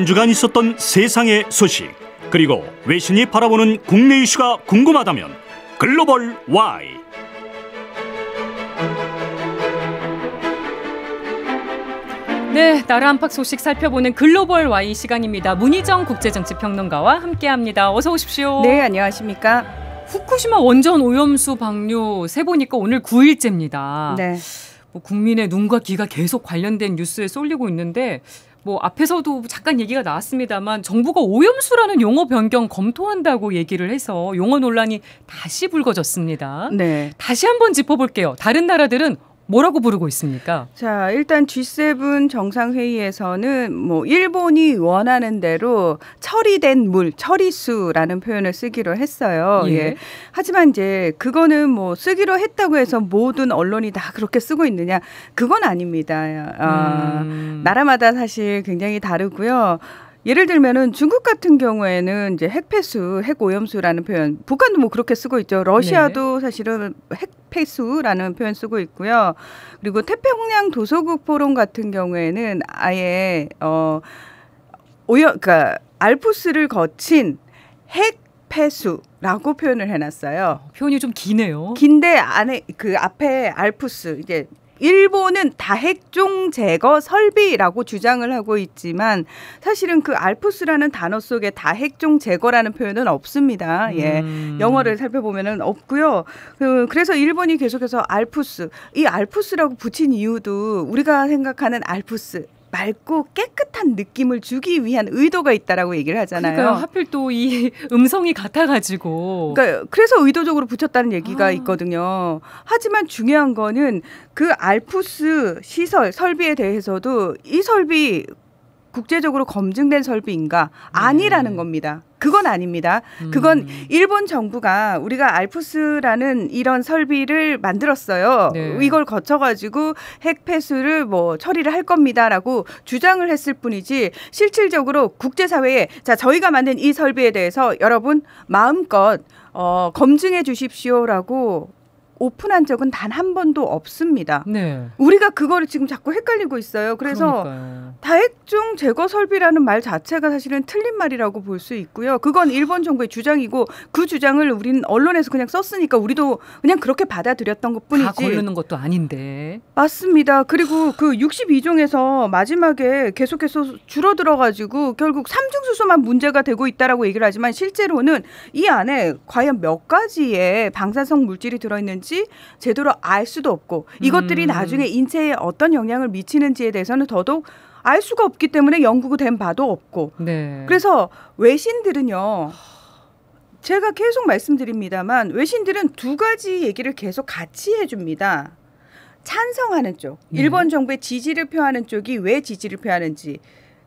주간 있었던 세상의 소식, 그리고 외신이 바라보는 국내 이슈가 궁금하다면 글로벌 Y. 네, 나라 안팎 소식 살펴보는 글로벌 Y 시간입니다. 문희정 국제정치평론가와 함께합니다. 어서 오십시오. 네, 안녕하십니까. 후쿠시마 원전 오염수 방류 세보니까 오늘 9일째입니다. 네. 국민의 눈과 귀가 계속 관련된 뉴스에 쏠리고 있는데 앞에서도 잠깐 얘기가 나왔습니다만 정부가 오염수라는 용어 변경 검토한다고 얘기를 해서 용어 논란이 다시 불거졌습니다. 네. 다시 한번 짚어볼게요. 다른 나라들은 뭐라고 부르고 있습니까? 자, 일단 G7 정상회의에서는 일본이 원하는 대로 처리된 물, 처리수라는 표현을 쓰기로 했어요. 예. 예. 하지만 이제 그거는 쓰기로 했다고 해서 모든 언론이 다 그렇게 쓰고 있느냐? 그건 아닙니다. 나라마다 사실 굉장히 다르고요. 예를 들면은 중국 같은 경우에는 이제 핵폐수, 핵오염수라는 표현, 북한도 그렇게 쓰고 있죠. 러시아도 사실은 핵폐수라는 표현 쓰고 있고요. 그리고 태평양 도서국 포럼 같은 경우에는 아예 그러니까 알프스를 거친 핵폐수라고 표현을 해놨어요. 표현이 좀 기네요. 긴데 안에 그 앞에 알프스 이게. 일본은 다핵종 제거 설비라고 주장을 하고 있지만 사실은 그 알프스라는 단어 속에 다핵종 제거라는 표현은 없습니다. 예, 영어를 살펴보면은 없고요. 그래서 일본이 계속해서 알프스, 이 알프스라고 붙인 이유도 우리가 생각하는 알프스 맑고 깨끗한 느낌을 주기 위한 의도가 있다라고 얘기를 하잖아요. 그러니까 하필 또 이 음성이 같아가지고. 그러니까 그래서 의도적으로 붙였다는 얘기가 있거든요. 하지만 중요한 거는 그 알프스 시설, 설비에 대해서도 이 설비 국제적으로 검증된 설비인가? 아니라는 겁니다. 그건 아닙니다. 그건 일본 정부가 우리가 알프스라는 이런 설비를 만들었어요. 네. 이걸 거쳐가지고 핵폐수를 처리를 할 겁니다라고 주장을 했을 뿐이지 실질적으로 국제사회에 자 저희가 만든 이 설비에 대해서 여러분 마음껏 검증해 주십시오라고 오픈한 적은 단 한 번도 없습니다. 네. 우리가 그거를 지금 자꾸 헷갈리고 있어요. 그래서 그러니까요. 다핵종 제거 설비라는 말 자체가 사실은 틀린 말이라고 볼 수 있고요. 그건 일본 정부의 주장이고 그 주장을 우리는 언론에서 그냥 썼으니까 우리도 그냥 그렇게 받아들였던 것뿐이지. 다 거르는 것도 아닌데. 맞습니다. 그리고 그 62종에서 마지막에 계속해서 줄어들어가지고 결국 삼중수소만 문제가 되고 있다라고 얘기를 하지만 실제로는 이 안에 과연 몇 가지의 방사성 물질이 들어있는지 제대로 알 수도 없고 이것들이 나중에 인체에 어떤 영향을 미치는지에 대해서는 더더욱 알 수가 없기 때문에 연구가 된 바도 없고. 네. 그래서 외신들은요. 제가 계속 말씀드립니다만 외신들은 두 가지 얘기를 계속 같이 해줍니다. 찬성하는 쪽, 일본 정부의 지지를 표하는 쪽이 왜 지지를 표하는지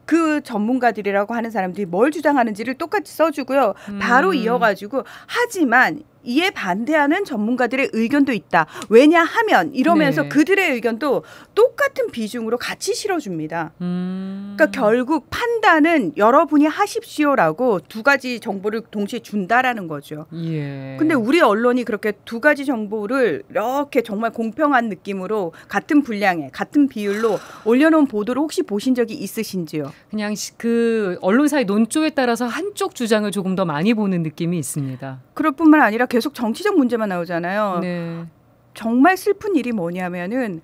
그 전문가들이라고 하는 사람들이 뭘 주장하는지를 똑같이 써주고요. 바로 이어가지고 하지만 이에 반대하는 전문가들의 의견도 있다. 왜냐하면 이러면서 그들의 의견도 똑같은 비중으로 같이 실어줍니다. 그러니까 결국 판단은 여러분이 하십시오라고 두 가지 정보를 동시에 준다라는 거죠. 예. 근데 우리 언론이 그렇게 두 가지 정보를 이렇게 정말 공평한 느낌으로 같은 분량에 같은 비율로 올려놓은 보도를 혹시 보신 적이 있으신지요? 그냥 그 언론사의 논조에 따라서 한쪽 주장을 조금 더 많이 보는 느낌이 있습니다. 그럴 뿐만 아니라 계속 정치적 문제만 나오잖아요. 네. 정말 슬픈 일이 뭐냐면은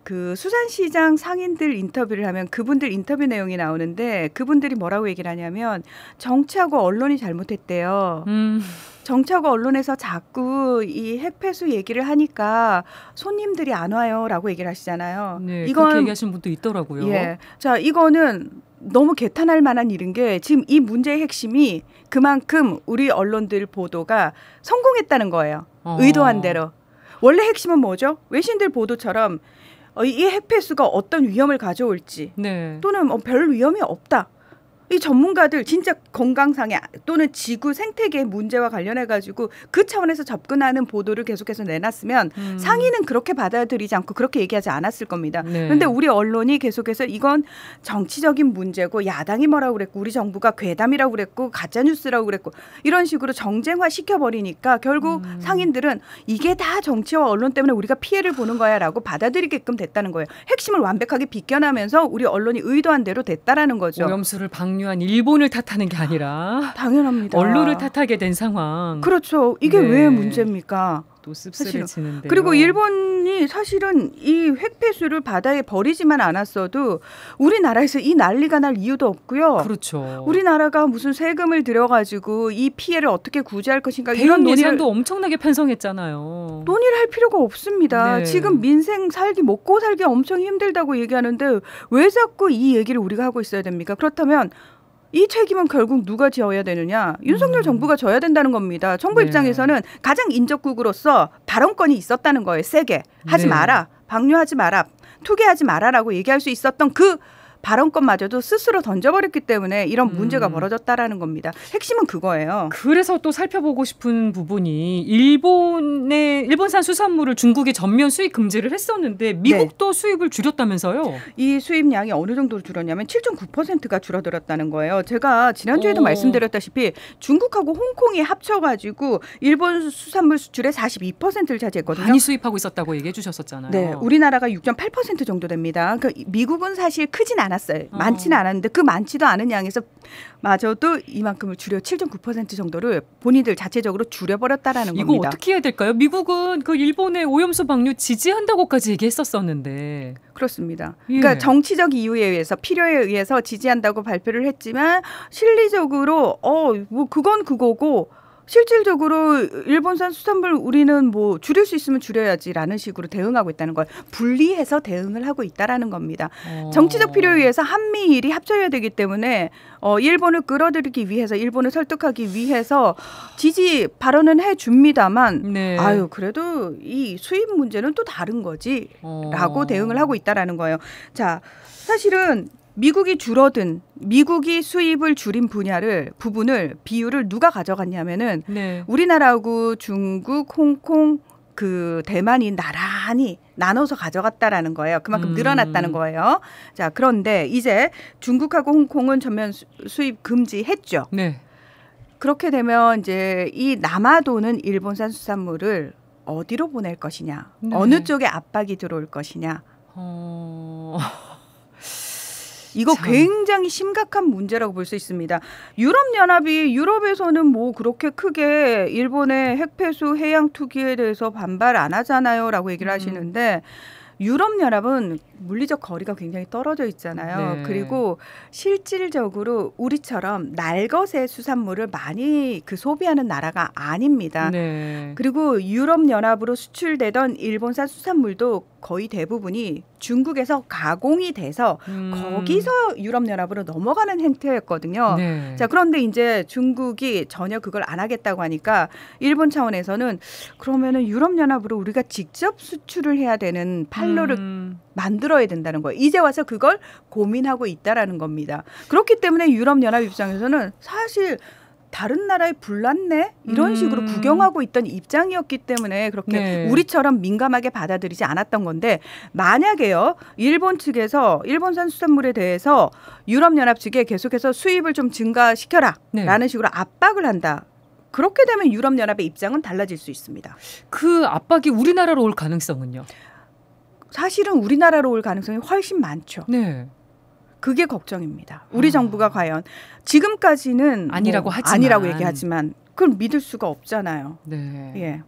그 수산시장 상인들 인터뷰를 하면 그분들 인터뷰 내용이 나오는데 그분들이 뭐라고 얘기를 하냐면 정치하고 언론이 잘못했대요. 정치하고 언론에서 자꾸 이 핵폐수 얘기를 하니까 손님들이 안 와요라고 얘기를 하시잖아요. 네, 이건 그렇게 얘기하시는 분도 있더라고요. 예, 자 이거는 너무 개탄할 만한 일인 게 지금 이 문제의 핵심이 그만큼 우리 언론들 보도가 성공했다는 거예요. 의도한 대로. 원래 핵심은 뭐죠? 외신들 보도처럼 이 핵폐수가 어떤 위험을 가져올지 또는 별 위험이 없다. 이 전문가들 진짜 건강상의 또는 지구 생태계 문제와 관련해가지고 그 차원에서 접근하는 보도를 계속해서 내놨으면 상인은 그렇게 받아들이지 않고 그렇게 얘기하지 않았을 겁니다. 그런데 우리 언론이 계속해서 이건 정치적인 문제고 야당이 뭐라고 그랬고 우리 정부가 괴담이라고 그랬고 가짜뉴스라고 그랬고 이런 식으로 정쟁화 시켜버리니까 결국 상인들은 이게 다 정치와 언론 때문에 우리가 피해를 보는 거야 라고 받아들이게끔 됐다는 거예요. 핵심을 완벽하게 비껴나면서 우리 언론이 의도한 대로 됐다라는 거죠. 오염수를 방류 방류한 일본을 탓하는 게 아니라 당연합니다. 언론을 탓하게 된 상황. 그렇죠. 이게 네. 왜 문제입니까? 또 씁쓸해지는데요. 그리고 일본이 사실은 이 핵폐수를 바다에 버리지만 않았어도 우리나라에서 이 난리가 날 이유도 없고요. 그렇죠. 우리나라가 무슨 세금을 들여가지고 이 피해를 어떻게 구제할 것인가 이런 대응 논의를 예산도 엄청나게 편성했잖아요. 논의를 할 필요가 없습니다. 네. 지금 민생 살기 먹고 살기 엄청 힘들다고 얘기하는데 왜 자꾸 이 얘기를 우리가 하고 있어야 됩니까? 그렇다면 이 책임은 결국 누가 져야 되느냐? 윤석열 정부가 져야 된다는 겁니다. 정부 네. 입장에서는 가장 인접국으로서 발언권이 있었다는 거예요. 세게. 하지 네. 마라. 방류하지 마라. 투기하지 마라라고 얘기할 수 있었던 그 발언권마저도 스스로 던져버렸기 때문에 이런 문제가 벌어졌다라는 겁니다. 핵심은 그거예요. 그래서 또 살펴보고 싶은 부분이 일본산 수산물을 중국이 전면 수입 금지를 했었는데 미국도 수입을 줄였다면서요? 이 수입량이 어느 정도로 줄었냐면 7.9%가 줄어들었다는 거예요. 제가 지난주에도 말씀드렸다시피 중국하고 홍콩이 합쳐가지고 일본 수산물 수출의 42%를 차지했거든요. 많이 수입하고 있었다고 얘기해 주셨었잖아요. 네, 우리나라가 6.8% 정도 됩니다. 그러니까 미국은 사실 크진 않았어요. 많지는 않았는데 그 많지도 않은 양에서 마저도 이만큼을 줄여 7.9% 정도를 본인들 자체적으로 줄여버렸다라는 이거 겁니다. 어떻게 해야 될까요? 미국은 그 일본의 오염수 방류 지지한다고까지 얘기했었었는데. 그렇습니다. 예. 그러니까 정치적 이유에 의해서 필요에 의해서 지지한다고 발표를 했지만 실리적으로 뭐 그건 그거고 실질적으로 일본산 수산물 우리는 뭐 줄일 수 있으면 줄여야지라는 식으로 대응하고 있다는 걸 분리해서 대응을 하고 있다라는 겁니다. 정치적 필요에 의해서 한미일이 합쳐야 되기 때문에 일본을 끌어들이기 위해서 일본을 설득하기 위해서 지지 발언은 해줍니다만 네. 아유 그래도 이 수입 문제는 또 다른 거지라고 대응을 하고 있다라는 거예요. 자 사실은 미국이 수입을 줄인 부분을 비율을 누가 가져갔냐면은 네. 우리나라하고 중국, 홍콩, 그 대만이 나란히 나눠서 가져갔다라는 거예요. 그만큼 늘어났다는 거예요. 자, 그런데 이제 중국하고 홍콩은 전면 수입 금지했죠. 네. 그렇게 되면 이제 이 남아도는 일본산 수산물을 어디로 보낼 것이냐, 네. 어느 쪽에 압박이 들어올 것이냐. 이거 참. 굉장히 심각한 문제라고 볼 수 있습니다. 유럽에서는 뭐 그렇게 크게 일본의 핵폐수 해양 투기에 대해서 반발 안 하잖아요라고 얘기를 하시는데 유럽연합은 물리적 거리가 굉장히 떨어져 있잖아요. 네. 그리고 실질적으로 우리처럼 날것의 수산물을 많이 소비하는 나라가 아닙니다. 네. 그리고 유럽연합으로 수출되던 일본산 수산물도 거의 대부분이 중국에서 가공이 돼서 거기서 유럽연합으로 넘어가는 행태였거든요. 네. 자, 그런데 이제 중국이 전혀 그걸 안 하겠다고 하니까 일본 차원에서는 그러면은 유럽연합으로 우리가 직접 수출을 해야 되는 판로를 만들어야 된다는 거예요. 이제 와서 그걸 고민하고 있다라는 겁니다. 그렇기 때문에 유럽연합 입장에서는 사실 다른 나라에 불났네? 이런 식으로 구경하고 있던 입장이었기 때문에 그렇게 네. 우리처럼 민감하게 받아들이지 않았던 건데 만약에요. 일본 측에서 일본산 수산물에 대해서 유럽연합 측에 계속해서 수입을 좀 증가시켜라 네. 라는 식으로 압박을 한다. 그렇게 되면 유럽연합의 입장은 달라질 수 있습니다. 그 압박이 우리나라로 올 가능성은요? 사실은 우리나라로 올 가능성이 훨씬 많죠. 네. 그게 걱정입니다. 우리 정부가 과연 지금까지는 아니라고 하지만. 아니라고 얘기하지만 그걸 믿을 수가 없잖아요. 네. 예.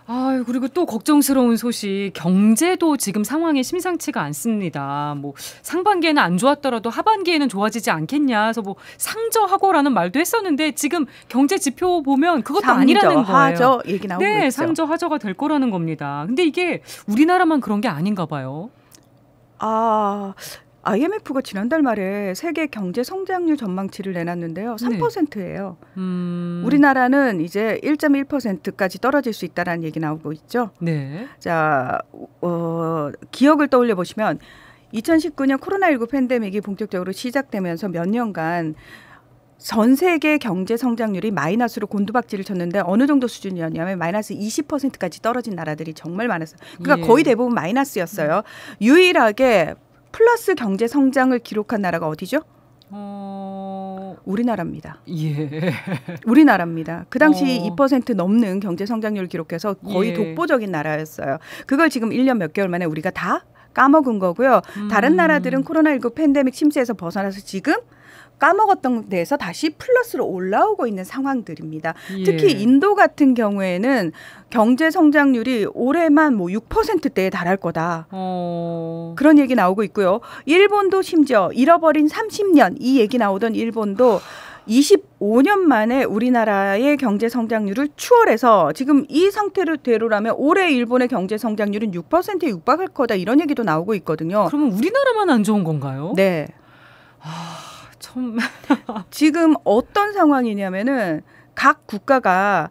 아유, 그리고 또 걱정스러운 소식, 경제도 지금 상황이 심상치가 않습니다. 뭐 상반기에는 안 좋았더라도 하반기에는 좋아지지 않겠냐. 그래서 뭐 상저하고라는 말도 했었는데 지금 경제 지표 보면 그것도 아니라는 거예요. 상저하저 얘기 나오고 네, 있죠. 상저하저가 될 거라는 겁니다. 근데 이게 우리나라만 그런 게 아닌가 봐요. IMF가 지난달 말에 세계 경제 성장률 전망치를 내놨는데요. 3%예요. 우리나라는 이제 1.1%까지 떨어질 수 있다라는 얘기 나오고 있죠. 네. 자, 기억을 떠올려 보시면 2019년 코로나19 팬데믹이 본격적으로 시작되면서 몇 년간 전 세계 경제 성장률이 마이너스로 곤두박질을 쳤는데 어느 정도 수준이었냐면 마이너스 20%까지 떨어진 나라들이 정말 많았어요. 그러니까 예. 거의 대부분 마이너스였어요. 유일하게 플러스 경제 성장을 기록한 나라가 어디죠? 우리나라입니다. 예. 우리나라입니다. 그 당시 2% 넘는 경제 성장률을 기록해서 거의 예. 독보적인 나라였어요. 그걸 지금 1년 몇 개월 만에 우리가 다 까먹은 거고요. 다른 나라들은 코로나19 팬데믹 침체에서 벗어나서 지금 까먹었던 데에서 다시 플러스로 올라오고 있는 상황들입니다. 예. 특히 인도 같은 경우에는 경제 성장률이 올해만 뭐 6%대에 달할 거다. 그런 얘기 나오고 있고요. 일본도 심지어 잃어버린 30년 이 얘기 나오던 일본도 25년 만에 우리나라의 경제 성장률을 추월해서 지금 이 상태로라면 올해 일본의 경제 성장률은 6%에 육박할 거다 이런 얘기도 나오고 있거든요. 그러면 우리나라만 안 좋은 건가요? 네. 지금 어떤 상황이냐면은 각 국가가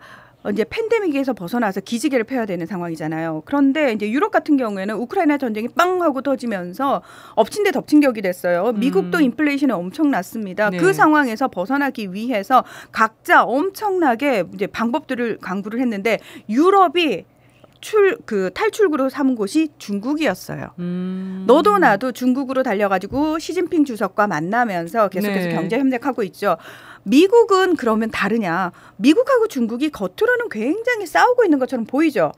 이제 팬데믹에서 벗어나서 기지개를 펴야 되는 상황이잖아요. 그런데 이제 유럽 같은 경우에는 우크라이나 전쟁이 빵 하고 터지면서 엎친 데 덮친 격이 됐어요. 미국도 인플레이션이 엄청 났습니다. 네. 그 상황에서 벗어나기 위해서 각자 엄청나게 이제 방법들을 강구를 했는데 유럽이 탈출구로 삼은 곳이 중국이었어요. 너도 나도 중국으로 달려가지고 시진핑 주석과 만나면서 계속해서 네. 경제 협력하고 있죠. 미국은 그러면 다르냐? 미국하고 중국이 겉으로는 굉장히 싸우고 있는 것처럼 보이죠.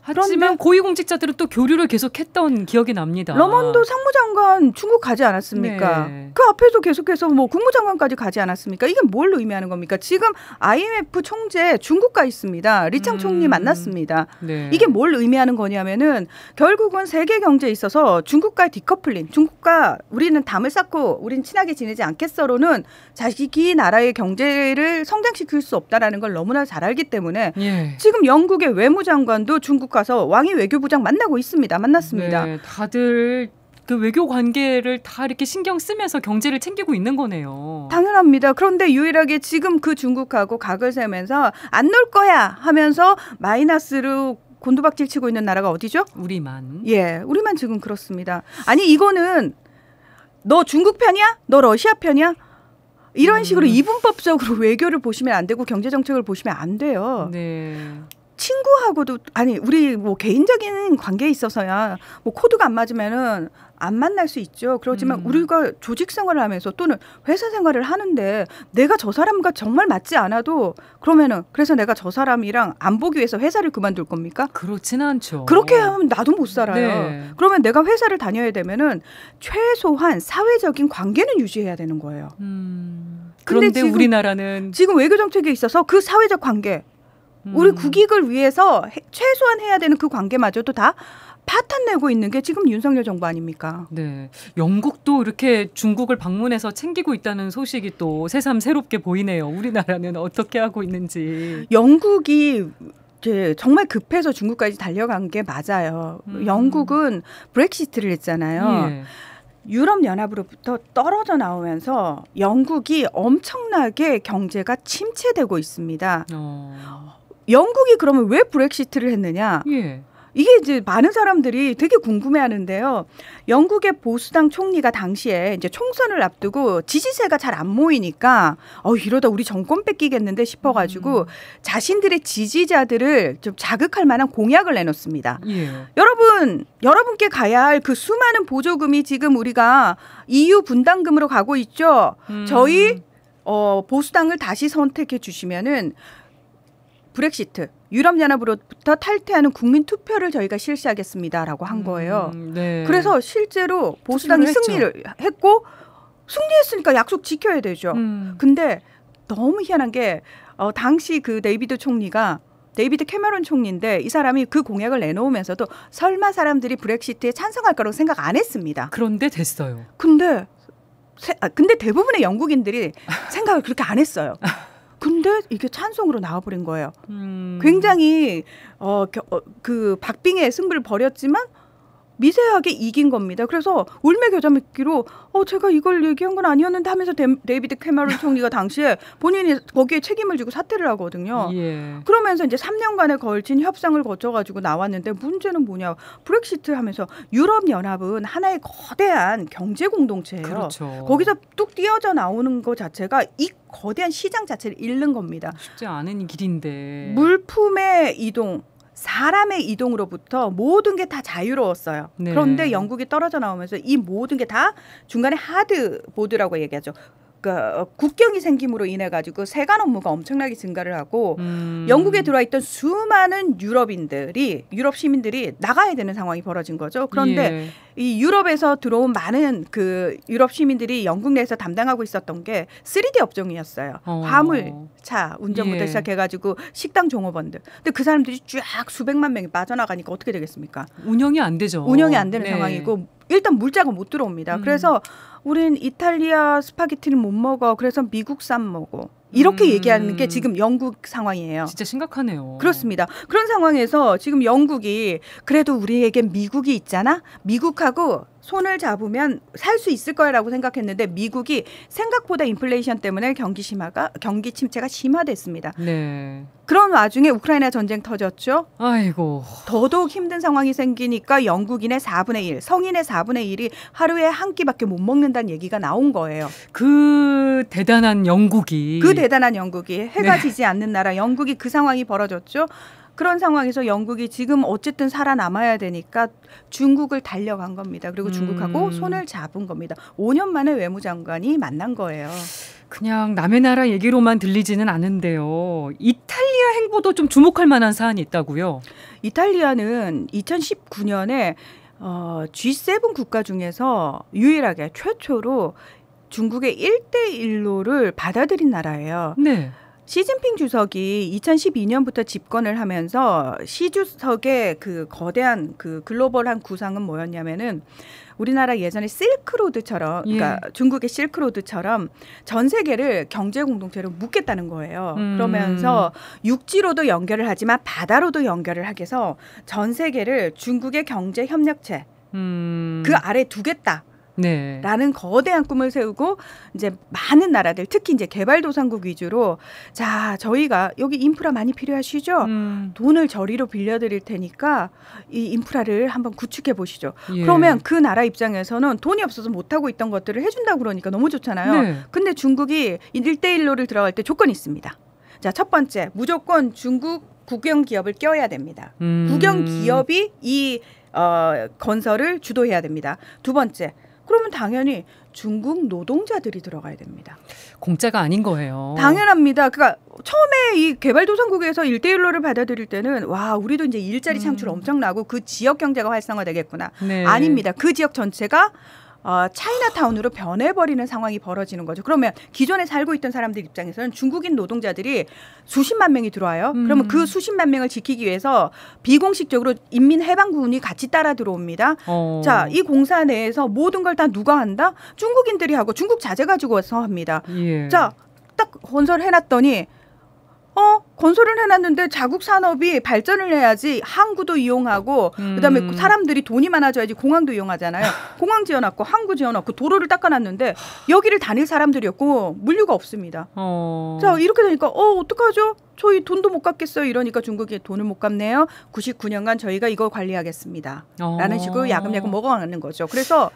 하지만 고위공직자들은 또 교류를 계속했던 기억이 납니다. 러먼도 상무장관 중국 가지 않았습니까? 네. 그 앞에서 계속해서 뭐 국무장관까지 가지 않았습니까? 이게 뭘 의미하는 겁니까? 지금 IMF 총재 중국가 있습니다. 리창 총리 만났습니다. 네. 이게 뭘 의미하는 거냐면은 결국은 세계 경제에 있어서 중국과의 디커플링, 중국과 우리는 담을 쌓고 우린 친하게 지내지 않겠어로는 자기 나라의 경제를 성장시킬 수 없다라는 걸 너무나 잘 알기 때문에 예. 지금 영국의 외무장관도 중국 가서 왕이 외교부장 만났습니다. 네, 다들 그 외교 관계를 다 이렇게 신경 쓰면서 경제를 챙기고 있는 거네요. 당연합니다. 그런데 유일하게 지금 그 중국하고 각을 세면서 안 놀 거야 하면서 마이너스로 곤두박질 치고 있는 나라가 어디죠? 우리만. 예, 우리만 지금 그렇습니다. 아니 이거는 너 중국 편이야? 너 러시아 편이야? 이런 식으로 이분법적으로 외교를 보시면 안 되고 경제 정책을 보시면 안 돼요. 네. 친구하고도 아니 우리 뭐 개인적인 관계에 있어서야 뭐 코드가 안 맞으면은 안 만날 수 있죠. 그렇지만 우리가 조직 생활을 하면서 또는 회사 생활을 하는데 내가 저 사람과 정말 맞지 않아도 그러면은 그래서 내가 저 사람이랑 안 보기 위해서 회사를 그만둘 겁니까? 그렇지는 않죠. 그렇게 하면 나도 못 살아요. 네. 그러면 내가 회사를 다녀야 되면은 최소한 사회적인 관계는 유지해야 되는 거예요. 그런데 지금, 우리나라는 지금 외교 정책에 있어서 그 사회적 관계 우리 국익을 위해서 최소한 해야 되는 그 관계마저도 다 파탄내고 있는 게 지금 윤석열 정부 아닙니까? 네. 영국도 이렇게 중국을 방문해서 챙기고 있다는 소식이 또 새삼 새롭게 보이네요. 우리나라는 어떻게 하고 있는지. 영국이 이제 정말 급해서 중국까지 달려간 게 맞아요. 영국은 브렉시트를 했잖아요. 예. 유럽연합으로부터 떨어져 나오면서 영국이 엄청나게 경제가 침체되고 있습니다. 영국이 그러면 왜 브렉시트를 했느냐? 예. 이게 이제 많은 사람들이 되게 궁금해하는데요. 영국의 보수당 총리가 당시에 이제 총선을 앞두고 지지세가 잘 안 모이니까 이러다 우리 정권 뺏기겠는데 싶어가지고 자신들의 지지자들을 좀 자극할 만한 공약을 내놓습니다. 예. 여러분께 가야 할 그 수많은 보조금이 지금 우리가 EU 분담금으로 가고 있죠. 저희 보수당을 다시 선택해 주시면은 브렉시트, 유럽연합으로부터 탈퇴하는 국민 투표를 저희가 실시하겠습니다라고 한 거예요. 네. 그래서 실제로 보수당이 승리를 했고 승리했으니까 약속 지켜야 되죠. 근데 너무 희한한 게 당시 그 데이비드 캐머런 총리인데 이 사람이 그 공약을 내놓으면서도 설마 사람들이 브렉시트에 찬성할 거라고 생각 안 했습니다. 그런데 됐어요. 근데 대부분의 영국인들이 생각을 그렇게 안 했어요. 근데 이게 찬성으로 나와버린 거예요. 굉장히 그 박빙의 승부를 벌였지만 미세하게 이긴 겁니다. 그래서 울매겨자먹기로 제가 이걸 얘기한 건 아니었는데 하면서 데이비드 캐머런 총리가 당시에 본인이 거기에 책임을 지고 사퇴를 하거든요. 예. 그러면서 이제 3년간에 걸친 협상을 거쳐가지고 나왔는데 문제는 뭐냐. 브렉시트 하면서 유럽연합은 하나의 거대한 경제 공동체예요. 그렇죠. 거기서 뚝 띄어져 나오는 것 자체가 이 거대한 시장 자체를 잃는 겁니다. 쉽지 않은 길인데. 물품의 이동, 사람의 이동으로부터 모든 게 다 자유로웠어요. 네. 그런데 영국이 떨어져 나오면서 이 모든 게 다 중간에 하드보드라고 얘기하죠. 국경이 생김으로 인해 가지고 세관 업무가 엄청나게 증가를 하고 영국에 들어와 있던 수많은 유럽 시민들이 나가야 되는 상황이 벌어진 거죠. 그런데 이 유럽에서 들어온 많은 그 유럽 시민들이 영국 내에서 담당하고 있었던 게 3D 업종이었어요. 화물차 운전부터 시작해가지고 식당 종업원들. 근데 그 사람들이 쫙 수백만 명이 빠져나가니까 어떻게 되겠습니까? 운영이 안 되죠. 운영이 안 되는 상황이고 일단 물자가 못 들어옵니다. 그래서 우린 이탈리아 스파게티를 못 먹어. 그래서 미국산 먹어. 이렇게 얘기하는 게 지금 영국 상황이에요. 진짜 심각하네요. 그렇습니다. 그런 상황에서 지금 영국이 그래도 우리에게 미국이 있잖아. 미국하고 손을 잡으면 살 수 있을 거라고 생각했는데 미국이 생각보다 인플레이션 때문에 경기 침체가 심화됐습니다. 네. 그런 와중에 우크라이나 전쟁 터졌죠. 아이고. 더더욱 힘든 상황이 생기니까 영국인의 4분의 1, 성인의 4분의 1이 하루에 한 끼밖에 못 먹는다는 얘기가 나온 거예요. 그 대단한 영국이 해가 지지 않는 나라 영국이 그 상황이 벌어졌죠. 그런 상황에서 영국이 지금 어쨌든 살아남아야 되니까 중국을 달려간 겁니다. 그리고 중국하고 손을 잡은 겁니다. 5년 만에 외무장관이 만난 거예요. 그냥 남의 나라 얘기로만 들리지는 않은데요. 이탈리아 행보도 좀 주목할 만한 사안이 있다고요? 이탈리아는 2019년에 G7 국가 중에서 유일하게 최초로 중국의 1대1로를 받아들인 나라예요. 네. 시진핑 주석이 2012년부터 집권을 하면서 시 주석의 그 거대한 그 글로벌한 구상은 뭐였냐면은 우리나라 예전에 실크로드처럼 그러니까 중국의 실크로드처럼 전 세계를 경제 공동체로 묶겠다는 거예요. 그러면서 육지로도 연결을 하지만 바다로도 연결을 하게 해서 전 세계를 중국의 경제 협력체 그 아래 두겠다. 네. 라는 거대한 꿈을 세우고 이제 많은 나라들 특히 이제 개발도상국 위주로 자 저희가 여기 인프라 많이 필요하시죠? 돈을 저리로 빌려드릴 테니까 이 인프라를 한번 구축해 보시죠. 그러면 그 나라 입장에서는 돈이 없어서 못하고 있던 것들을 해준다고 그러니까 너무 좋잖아요. 네. 근데 중국이 1대1로를 들어갈 때 조건이 있습니다. 자, 첫 번째 무조건 중국 국영 기업을 껴야 됩니다. 국영 기업이 이 건설을 주도해야 됩니다. 두 번째 그러면 당연히 중국 노동자들이 들어가야 됩니다. 공짜가 아닌 거예요. 당연합니다. 그러니까 처음에 이 개발도상국에서 1대1로를 받아들일 때는 와 우리도 이제 일자리 창출 엄청나고 그 지역 경제가 활성화되겠구나. 네. 아닙니다. 그 지역 전체가 차이나타운으로 변해버리는 상황이 벌어지는 거죠. 그러면 기존에 살고 있던 사람들 입장에서는 중국인 노동자들이 수십만 명이 들어와요. 그러면 그 수십만 명을 지키기 위해서 비공식적으로 인민해방군이 같이 따라 들어옵니다. 자, 이 공사 내에서 모든 걸 다 누가 한다? 중국인들이 하고 중국 자재 가지고 와서 합니다. 자, 딱 건설해놨더니 건설을 해놨는데 자국 산업이 발전을 해야지 항구도 이용하고 그다음에 사람들이 돈이 많아져야지 공항도 이용하잖아요. 공항 지어놨고 항구 지어놨고 도로를 닦아놨는데 여기를 다닐 사람들이 없고 물류가 없습니다. 자 이렇게 되니까 어떡하죠? 저희 돈도 못 갚겠어요. 이러니까 중국이 돈을 못 갚네요. 99년간 저희가 이거 관리하겠습니다. 라는 식으로 야금야금 먹어가는 거죠. 그래서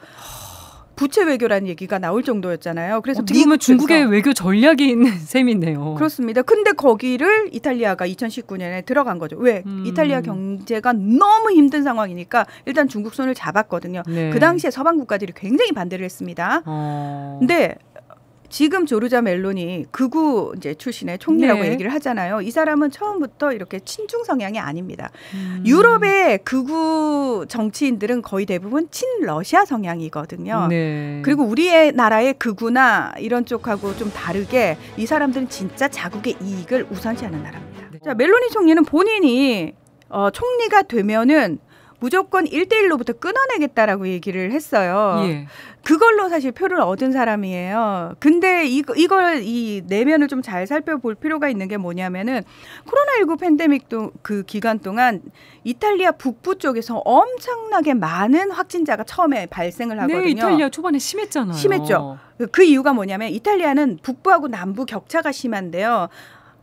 부채 외교라는 얘기가 나올 정도였잖아요. 그래서 어떻게 보면 중국의 외교 전략이 있는 셈이네요. 그렇습니다. 근데 거기를 이탈리아가 2019년에 들어간 거죠. 왜? 이탈리아 경제가 너무 힘든 상황이니까 일단 중국 손을 잡았거든요. 네. 그 당시에 서방 국가들이 굉장히 반대를 했습니다. 근데 지금 조르자 멜로니 극우 이제 출신의 총리라고 네. 얘기를 하잖아요. 이 사람은 처음부터 이렇게 친중 성향이 아닙니다. 유럽의 극우 정치인들은 거의 대부분 친러시아 성향이거든요. 네. 그리고 우리의 나라의 극우나 이런 쪽하고 좀 다르게 이 사람들은 진짜 자국의 이익을 우선시하는 나라입니다. 네. 자, 멜로니 총리는 본인이 총리가 되면은 무조건 1대1로부터 끊어내겠다라고 얘기를 했어요. 예. 그걸로 사실 표를 얻은 사람이에요. 근데 이걸 이 내면을 좀 잘 살펴볼 필요가 있는 게 뭐냐면은 코로나19 팬데믹도 그 기간 동안 이탈리아 북부 쪽에서 엄청나게 많은 확진자가 처음에 발생을 하거든요. 네, 이탈리아 초반에 심했잖아요. 심했죠. 그 이유가 뭐냐면 이탈리아는 북부하고 남부 격차가 심한데요.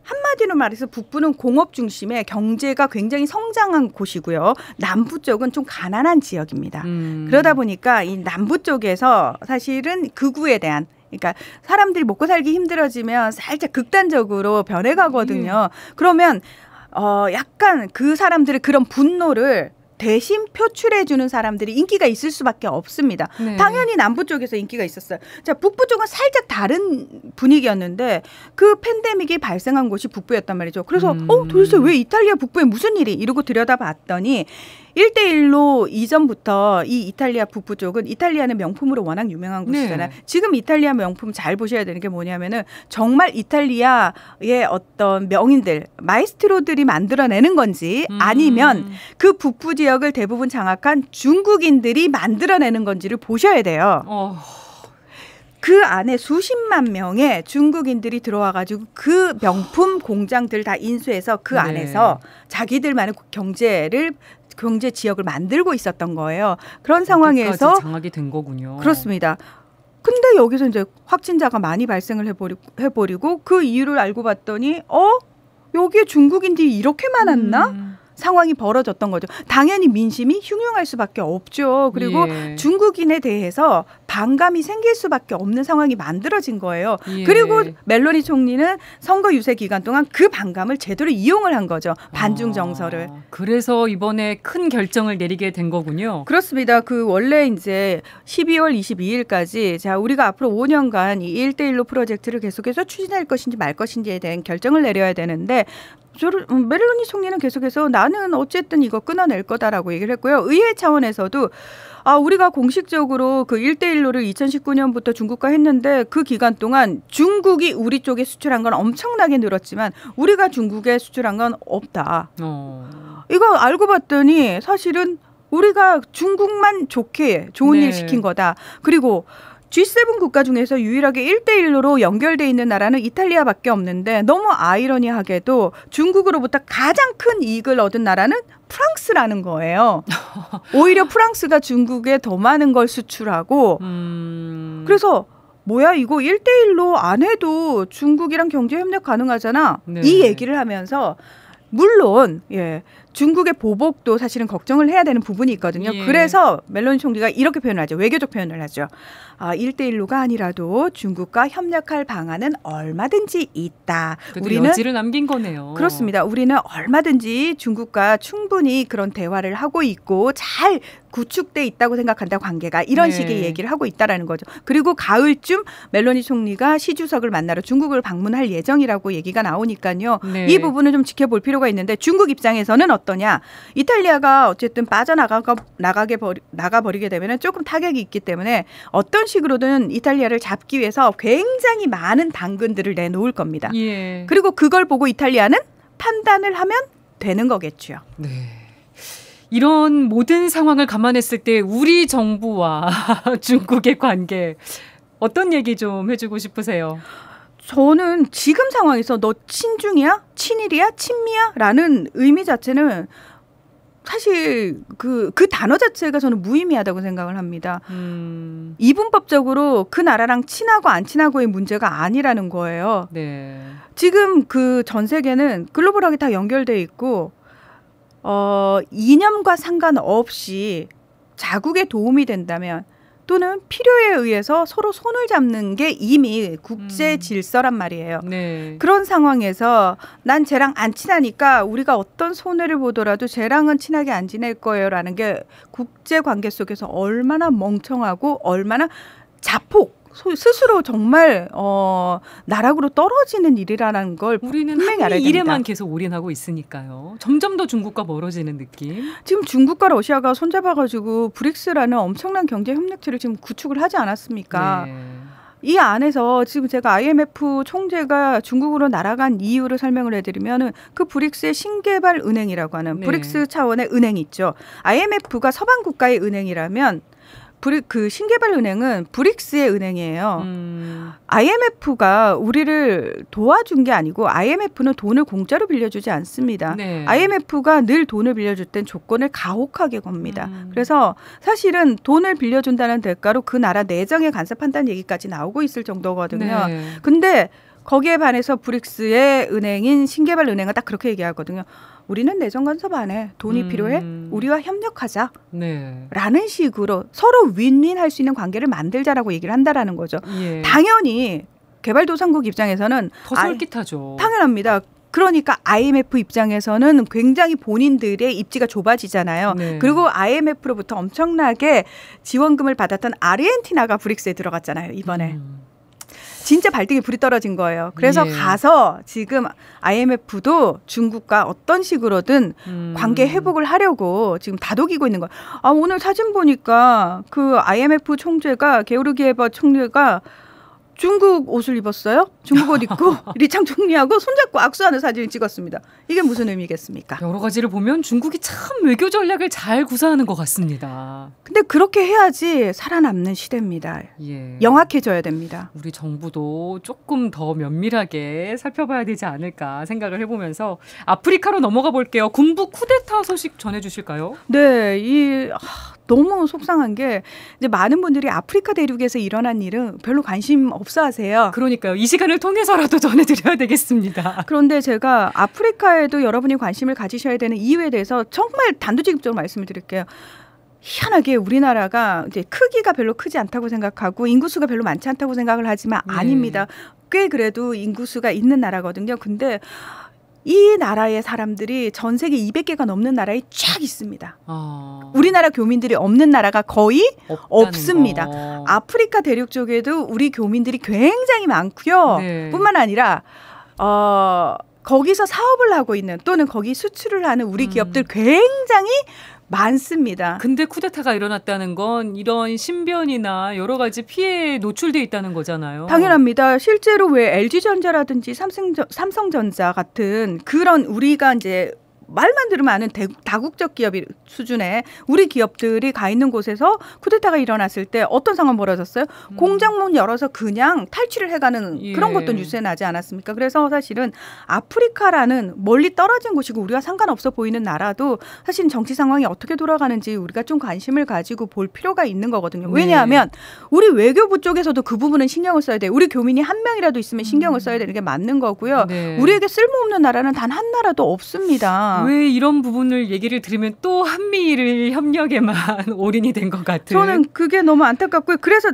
한마디로 말해서 북부는 공업 중심의 경제가 굉장히 성장한 곳이고요. 남부 쪽은 좀 가난한 지역입니다. 그러다 보니까 이 남부 쪽에서 사실은 극우에 대한 그러니까 사람들이 먹고 살기 힘들어지면 살짝 극단적으로 변해가거든요. 그러면 약간 그 사람들의 그런 분노를 대신 표출해주는 사람들이 인기가 있을 수밖에 없습니다. 네. 당연히 남부 쪽에서 인기가 있었어요. 자, 북부 쪽은 살짝 다른 분위기였는데 그 팬데믹이 발생한 곳이 북부였단 말이죠. 그래서 도대체 왜 이탈리아 북부에 무슨 일이 이러고 들여다봤더니 1대1로 이전부터 이 이탈리아 북부 쪽은 이탈리아는 명품으로 워낙 유명한 곳이잖아요. 네. 지금 이탈리아 명품 잘 보셔야 되는 게 뭐냐면은 정말 이탈리아의 어떤 명인들, 마에스트로들이 만들어내는 건지 아니면 그 북부 지역을 대부분 장악한 중국인들이 만들어내는 건지를 보셔야 돼요. 그 안에 수십만 명의 중국인들이 들어와가지고 그 명품 공장들 다 인수해서 그 네. 안에서 자기들만의 경제 지역을 만들고 있었던 거예요. 그런 상황에서 장악이 된 거군요. 그렇습니다. 근데 여기서 이제 확진자가 많이 발생을 해버리고 그 이유를 알고 봤더니 여기에 중국인들이 이렇게 많았나? 상황이 벌어졌던 거죠. 당연히 민심이 흉흉할 수밖에 없죠. 그리고 예. 중국인에 대해서 반감이 생길 수밖에 없는 상황이 만들어진 거예요. 예. 그리고 멜로니 총리는 선거 유세 기간 동안 그 반감을 제대로 이용을 한 거죠. 반중 정서를. 그래서 이번에 큰 결정을 내리게 된 거군요. 그렇습니다. 그 원래 이제 12월 22일까지 자 우리가 앞으로 5년간 이 1대1로 프로젝트를 계속해서 추진할 것인지 말 것인지에 대한 결정을 내려야 되는데 멜로니 총리는 계속해서 나는 어쨌든 이거 끊어낼 거다라고 얘기를 했고요. 의회 차원에서도 우리가 공식적으로 그 1대1로를 2019년부터 중국과 했는데 그 기간 동안 중국이 우리 쪽에 수출한 건 엄청나게 늘었지만 우리가 중국에 수출한 건 없다. 이거 알고 봤더니 사실은 우리가 중국만 좋은 네. 일 시킨 거다. 그리고 G7 국가 중에서 유일하게 1대1로 연결돼 있는 나라는 이탈리아밖에 없는데 너무 아이러니하게도 중국으로부터 가장 큰 이익을 얻은 나라는 프랑스라는 거예요. 오히려 프랑스가 중국에 더 많은 걸 수출하고 그래서 뭐야 이거 1대1로 안 해도 중국이랑 경제 협력 가능하잖아. 네. 이 얘기를 하면서 물론 중국의 보복도 사실은 걱정을 해야 되는 부분이 있거든요. 예. 그래서 멜로니 총리가 이렇게 표현을 하죠. 외교적 표현을 하죠. 1대1로가 아니라도 중국과 협력할 방안은 얼마든지 있다. 우리는 여지를 남긴 거네요. 그렇습니다. 우리는 얼마든지 중국과 충분히 그런 대화를 하고 있고 잘 구축돼 있다고 생각한다 관계가 이런 네. 식의 얘기를 하고 있다라는 거죠. 그리고 가을쯤 멜로니 총리가 시 주석을 만나러 중국을 방문할 예정이라고 얘기가 나오니까요. 네. 이 부분을 좀 지켜볼 필요가 있는데 중국 입장에서는 어떠냐? 이탈리아가 어쨌든 나가버리게 되면 조금 타격이 있기 때문에 어떤 식으로든 이탈리아를 잡기 위해서 굉장히 많은 당근들을 내놓을 겁니다. 예. 그리고 그걸 보고 이탈리아는 판단을 하면 되는 거겠죠. 네. 이런 모든 상황을 감안했을 때 우리 정부와 중국의 관계 어떤 얘기 좀 해주고 싶으세요? 저는 지금 상황에서 너 친중이야? 친일이야? 친미야? 라는 의미 자체는 사실 그 단어 자체가 저는 무의미하다고 생각을 합니다. 이분법적으로 그 나라랑 친하고 안 친하고의 문제가 아니라는 거예요. 네. 지금 그 전 세계는 글로벌하게 다 연결돼 있고 이념과 상관없이 자국에 도움이 된다면 또는 필요에 의해서 서로 손을 잡는 게 이미 국제 질서란 말이에요. 네. 그런 상황에서 난 쟤랑 안 친하니까 우리가 어떤 손해를 보더라도 쟤랑은 친하게 안 지낼 거예요라는 게 국제 관계 속에서 얼마나 멍청하고 얼마나 자폭 스스로 정말 나락으로 떨어지는 일이라는 걸 우리는 분명히 알아야 한미 됩니다. 일에만 계속 올인하고 있으니까요. 점점 더 중국과 멀어지는 느낌. 지금 중국과 러시아가 손잡아가지고 브릭스라는 엄청난 경제 협력체를 지금 구축을 하지 않았습니까? 네. 이 안에서 지금 제가 IMF 총재가 중국으로 날아간 이유를 설명을 해드리면 그 브릭스의 신개발 은행이라고 하는 네. 브릭스 차원의 은행이 있죠. IMF가 서방 국가의 은행이라면 그 신개발은행은 브릭스의 은행이에요. IMF가 우리를 도와준 게 아니고 IMF는 돈을 공짜로 빌려주지 않습니다. 네. IMF가 늘 돈을 빌려줄 땐 조건을 가혹하게 겁니다. 그래서 사실은 돈을 빌려준다는 대가로 그 나라 내정에 간섭한다는 얘기까지 나오고 있을 정도거든요. 네. 근데 거기에 반해서 브릭스의 은행인 신개발은행은 딱 그렇게 얘기하거든요. 우리는 내정 간섭 안 해. 돈이 필요해? 우리와 협력하자. 네. 라는 식으로 서로 윈윈할 수 있는 관계를 만들자라고 얘기를 한다라는 거죠. 예. 당연히 개발도상국 입장에서는 더 솔깃하죠. 당연합니다. 그러니까 IMF 입장에서는 굉장히 본인들의 입지가 좁아지잖아요. 네. 그리고 IMF로부터 엄청나게 지원금을 받았던 아르헨티나가 브릭스에 들어갔잖아요. 이번에. 진짜 발등에 불이 떨어진 거예요. 그래서 예. 가서 지금 IMF도 중국과 어떤 식으로든 관계 회복을 하려고 지금 다독이고 있는 거예요. 아, 오늘 사진 보니까 그 IMF 총재가 게오르기에바 총재가 중국 옷을 입었어요. 중국 옷 입고 리창 총리하고 손잡고 악수하는 사진을 찍었습니다. 이게 무슨 의미겠습니까? 여러 가지를 보면 중국이 참 외교 전략을 잘 구사하는 것 같습니다. 근데 그렇게 해야지 살아남는 시대입니다. 예. 영악해져야 됩니다. 우리 정부도 조금 더 면밀하게 살펴봐야 되지 않을까 생각을 해보면서 아프리카로 넘어가 볼게요. 군부 쿠데타 소식 전해주실까요? 네, 너무 속상한 게 이제 많은 분들이 아프리카 대륙에서 일어난 일은 별로 관심 없어 하세요. 그러니까요. 이 시간을 통해서라도 전해드려야 되겠습니다. 그런데 제가 아프리카에도 여러분이 관심을 가지셔야 되는 이유에 대해서 정말 단도직입적으로 말씀을 드릴게요. 희한하게 우리나라가 이제 크기가 별로 크지 않다고 생각하고 인구수가 별로 많지 않다고 생각을 하지만 아닙니다. 꽤 그래도 인구수가 있는 나라거든요. 근데 이 나라의 사람들이 전 세계 200개가 넘는 나라에 쫙 있습니다. 우리나라 교민들이 없는 나라가 거의 없습니다. 아프리카 대륙 쪽에도 우리 교민들이 굉장히 많고요. 네. 뿐만 아니라 거기서 사업을 하고 있는 또는 거기 수출을 하는 우리 기업들 굉장히 많습니다. 근데 쿠데타가 일어났다는 건 이런 신변이나 여러 가지 피해에 노출돼 있다는 거잖아요. 당연합니다. 실제로 왜 LG전자라든지 삼성전자 같은 그런 우리가 이제 말만 들으면 아는 다국적 기업 수준의 우리 기업들이 가 있는 곳에서 쿠데타가 일어났을 때 어떤 상황 벌어졌어요? 공장문 열어서 그냥 탈취를 해가는 그런 것도 뉴스에 나지 않았습니까? 그래서 사실은 아프리카라는 멀리 떨어진 곳이고 우리가 상관없어 보이는 나라도 사실 정치 상황이 어떻게 돌아가는지 우리가 좀 관심을 가지고 볼 필요가 있는 거거든요. 왜냐하면 우리 외교부 쪽에서도 그 부분은 신경을 써야 돼요. 우리 교민이 한 명이라도 있으면 신경을 써야 되는 게 맞는 거고요. 우리에게 쓸모없는 나라는 단 한 나라도 없습니다. 왜 이런 부분을 얘기를 들으면 또 한미일 협력에만 올인이 된 것 같은. 저는 그게 너무 안타깝고요. 그래서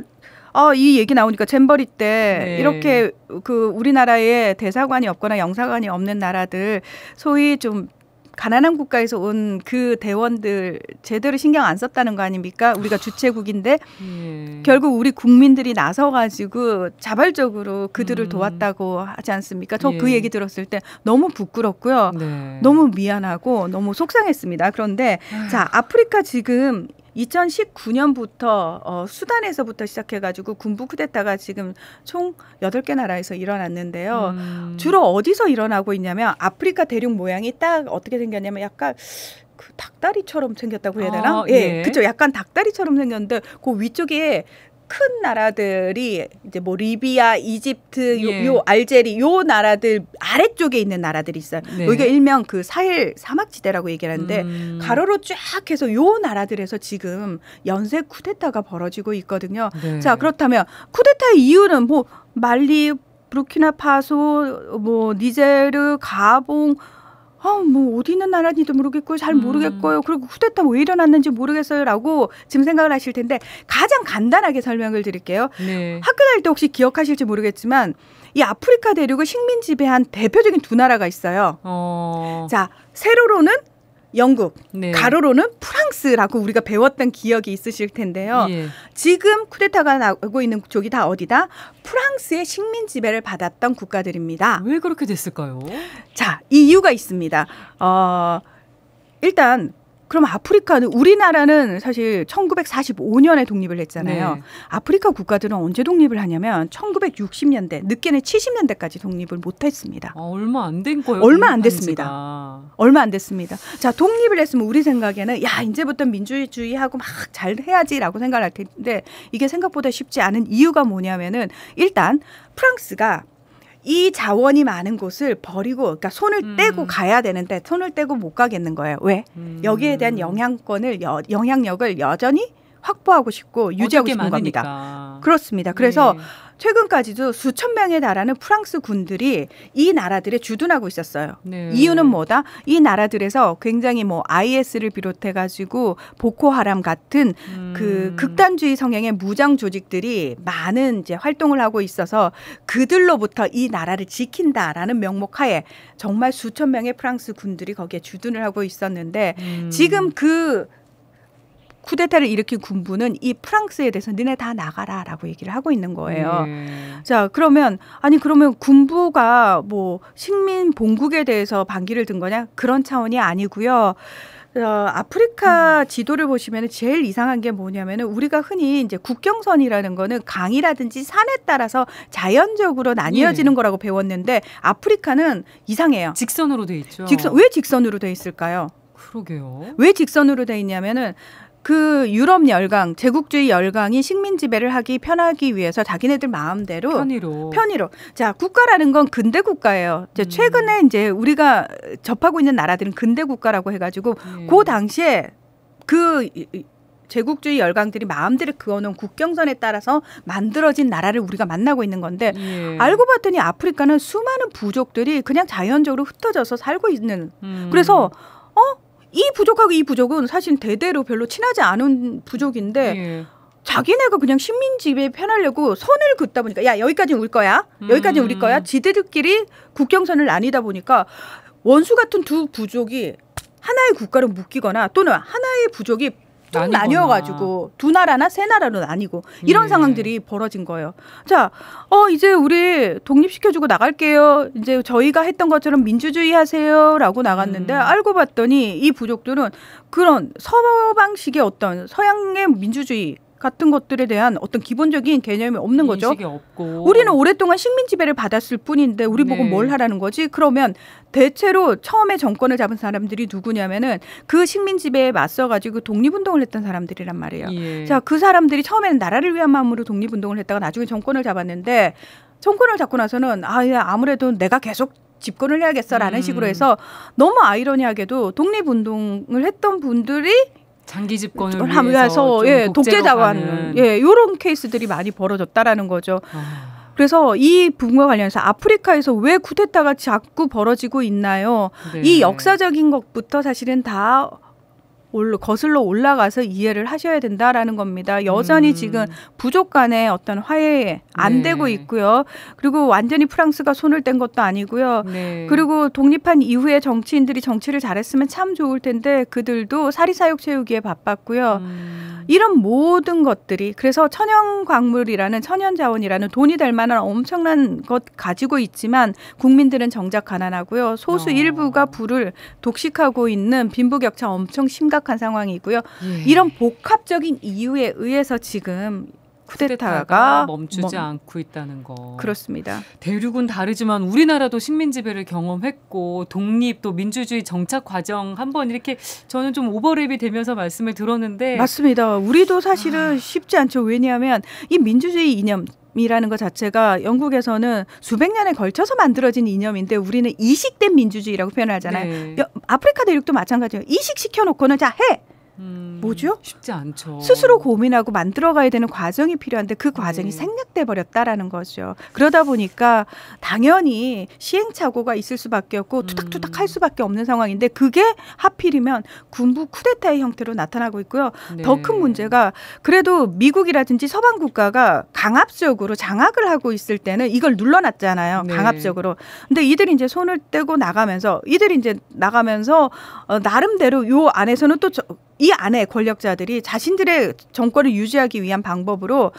이 얘기 나오니까 잼버리 때 이렇게 그 우리나라에 대사관이 없거나 영사관이 없는 나라들 소위 좀 가난한 국가에서 온 그 대원들 제대로 신경 안 썼다는 거 아닙니까? 우리가 주최국인데 결국 우리 국민들이 나서가지고 자발적으로 그들을 도왔다고 하지 않습니까? 저 그 얘기 들었을 때 너무 부끄럽고요. 너무 미안하고 너무 속상했습니다. 그런데 자, 아프리카 지금 2019년부터 수단에서부터 시작해가지고 군부 쿠데타가 지금 총 8개 나라에서 일어났는데요. 주로 어디서 일어나고 있냐면 아프리카 대륙 모양이 딱 어떻게 생겼냐면 약간 그 닭다리처럼 생겼다고 해야 되나? 그렇죠. 약간 닭다리처럼 생겼는데 그 위쪽에 큰 나라들이 이제 뭐 리비아, 이집트, 요 알제리 요 나라들 아래쪽에 있는 나라들이 있어요. 여기가 일명 그 사헬 사막지대라고 얘기하는데 가로로 쫙 해서 요 나라들에서 지금 연쇄 쿠데타가 벌어지고 있거든요. 자, 그렇다면 쿠데타의 이유는 뭐 말리, 부르키나파소, 뭐 니제르, 가봉 뭐 어디 있는 나라인지도 모르겠고요. 잘 모르겠고요. 그리고 쿠데타 왜 일어났는지 모르겠어요라고 지금 생각을 하실 텐데 가장 간단하게 설명을 드릴게요. 학교 다닐 때 혹시 기억하실지 모르겠지만 이 아프리카 대륙을 식민 지배한 대표적인 두 나라가 있어요. 자, 세로로는 영국, 가로로는 프랑스라고 우리가 배웠던 기억이 있으실 텐데요. 지금 쿠데타가 나오고 있는 쪽이 다 어디다? 프랑스의 식민 지배를 받았던 국가들입니다. 왜 그렇게 됐을까요? 자, 이 이유가 있습니다. 일단 그럼 아프리카는 우리나라는 사실 1945년에 독립을 했잖아요. 아프리카 국가들은 언제 독립을 하냐면 1960년대, 늦게는 70년대까지 독립을 못했습니다. 얼마 안 된 거예요. 얼마 안 됐습니다. 얼마 안 됐습니다. 자, 독립을 했으면 우리 생각에는 야, 이제부터 민주주의하고 막 잘 해야지라고 생각을 할 텐데 이게 생각보다 쉽지 않은 이유가 뭐냐면은 일단 프랑스가 이 자원이 많은 곳을 버리고 그러니까 손을 떼고 가야 되는데 손을 떼고 못 가겠는 거예요. 왜? 여기에 대한 영향력을 여전히 확보하고 싶고 유지하고 싶은 많으니까. 겁니다. 그렇습니다. 그래서 네. 최근까지도 수천 명에 달하는 프랑스 군들이 이 나라들에 주둔하고 있었어요. 네. 이유는 뭐다? 이 나라들에서 굉장히 뭐 IS를 비롯해 가지고 보코하람 같은 그 극단주의 성향의 무장 조직들이 많은 이제 활동을 하고 있어서 그들로부터 이 나라를 지킨다라는 명목하에 정말 수천 명의 프랑스 군들이 거기에 주둔을 하고 있었는데 지금 그 쿠데타를 일으킨 군부는 이 프랑스에 대해서 너네 다 나가라라고 얘기를 하고 있는 거예요. 네. 자, 그러면 군부가 뭐 식민 봉국에 대해서 반기를 든 거냐? 그런 차원이 아니고요. 아프리카 지도를 보시면 제일 이상한 게 뭐냐면은 우리가 흔히 이제 국경선이라는 거는 강이라든지 산에 따라서 자연적으로 나뉘어지는 거라고 배웠는데 아프리카는 이상해요. 직선으로 돼 있죠. 왜 직선으로 돼 있을까요? 그러게요. 왜 직선으로 돼 있냐면은 그 유럽 열강, 제국주의 열강이 식민 지배를 하기 편하기 위해서 자기네들 마음대로 편의로. 자, 국가라는 건 근대 국가예요. 이제 최근에 이제 우리가 접하고 있는 나라들은 근대 국가라고 해가지고 그 당시에 그 제국주의 열강들이 마음대로 그어놓은 국경선에 따라서 만들어진 나라를 우리가 만나고 있는 건데 알고 봤더니 아프리카는 수많은 부족들이 그냥 자연적으로 흩어져서 살고 있는. 그래서 이 부족하고 이 부족은 사실 대대로 별로 친하지 않은 부족인데 자기네가 그냥 식민 지배에 편하려고 선을 긋다 보니까 야 여기까지는 우리 거야. 여기까지는 우리 거야. 지들끼리 국경선을 나뉘다 보니까 원수 같은 두 부족이 하나의 국가로 묶이거나 또는 하나의 부족이 좀 나뉘어가지고 두 나라나 세 나라로 나뉘고 이런 상황들이 벌어진 거예요. 자, 이제 우리 독립시켜주고 나갈게요. 이제 저희가 했던 것처럼 민주주의 하세요라고 나갔는데 알고 봤더니 이 부족들은 그런 서방식의 어떤 서양의 민주주의 같은 것들에 대한 어떤 기본적인 개념이 없는 거죠. 인식이 없고. 우리는 오랫동안 식민 지배를 받았을 뿐인데 우리 보고 뭘 하라는 거지? 그러면 대체로 처음에 정권을 잡은 사람들이 누구냐면은 그 식민 지배에 맞서 가지고 독립운동을 했던 사람들이란 말이에요. 자, 그 사람들이 처음에는 나라를 위한 마음으로 독립운동을 했다가 나중에 정권을 잡았는데 정권을 잡고 나서는 아무래도 내가 계속 집권을 해야겠어라는 식으로 해서 너무 아이러니하게도 독립운동을 했던 분들이 장기 집권을 위해서 독재 자원 이런 케이스들이 많이 벌어졌다라는 거죠. 그래서 이 부분과 관련해서 아프리카에서 왜 쿠데타가 자꾸 벌어지고 있나요? 네. 이 역사적인 것부터 사실은 다 거슬러 올라가서 이해를 하셔야 된다라는 겁니다. 여전히 지금 부족 간의 어떤 화해 안 되고 있고요. 그리고 완전히 프랑스가 손을 뗀 것도 아니고요. 그리고 독립한 이후에 정치인들이 정치를 잘했으면 참 좋을 텐데 그들도 사리사욕 채우기에 바빴고요. 이런 모든 것들이 그래서 천연광물이라는 천연자원이라는 돈이 될 만한 엄청난 것 가지고 있지만 국민들은 정작 가난하고요. 소수 일부가 부를 독식하고 있는 빈부격차 엄청 심각한 상황이고요. 이런 복합적인 이유에 의해서 지금 쿠데타가 멈추지 않고 있다는 거. 그렇습니다. 대륙은 다르지만 우리나라도 식민 지배를 경험했고 독립 또 민주주의 정착 과정 한번 이렇게 저는 좀 오버랩이 되면서 말씀을 들었는데 맞습니다. 우리도 사실은 쉽지 않죠. 왜냐하면 이 민주주의 이념 이라는 것 자체가 영국에서는 수백 년에 걸쳐서 만들어진 이념인데 우리는 이식된 민주주의라고 표현하잖아요. 아프리카 대륙도 마찬가지예요. 이식시켜놓고는 자 해. 뭐죠? 쉽지 않죠. 스스로 고민하고 만들어가야 되는 과정이 필요한데 그 과정이 생략돼 버렸다라는 거죠. 그러다 보니까 당연히 시행착오가 있을 수밖에 없고 투닥투닥 할 수밖에 없는 상황인데 그게 하필이면 군부 쿠데타의 형태로 나타나고 있고요. 더 큰 문제가 그래도 미국이라든지 서방 국가가 강압적으로 장악을 하고 있을 때는 이걸 눌러놨잖아요. 강압적으로. 근데 이들이 이제 손을 떼고 나가면서 나름대로 요 안에서는 또 이 안에 권력자들이 자신들의 정권을 유지하기 위한 방법으로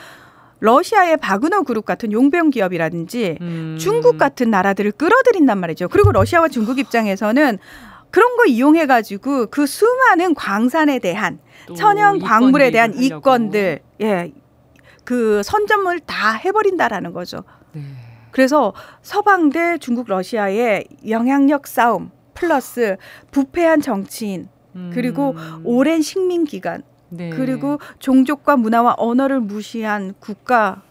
러시아의 바그너 그룹 같은 용병 기업이라든지 중국 같은 나라들을 끌어들인단 말이죠. 그리고 러시아와 중국 입장에서는 그런 거 이용해가지고 그 수많은 광산에 대한 천연 광물에 대한 이권들, 그 선점을 다 해버린다라는 거죠. 그래서 서방 대 중국 러시아의 영향력 싸움 플러스 부패한 정치인 그리고 오랜 식민 기간 그리고 종족과 문화와 언어를 무시한 국가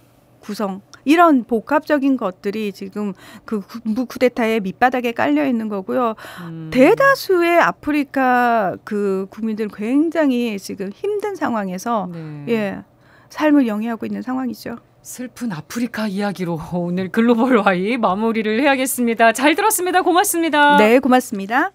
구성 이런 복합적인 것들이 지금 그 군부 쿠데타의 밑바닥에 깔려 있는 거고요. 대다수의 아프리카 그 국민들 굉장히 지금 힘든 상황에서 네. 예, 삶을 영위하고 있는 상황이죠. 슬픈 아프리카 이야기로 오늘 글로벌 와이 마무리를 해야겠습니다. 잘 들었습니다. 고맙습니다. 네, 고맙습니다.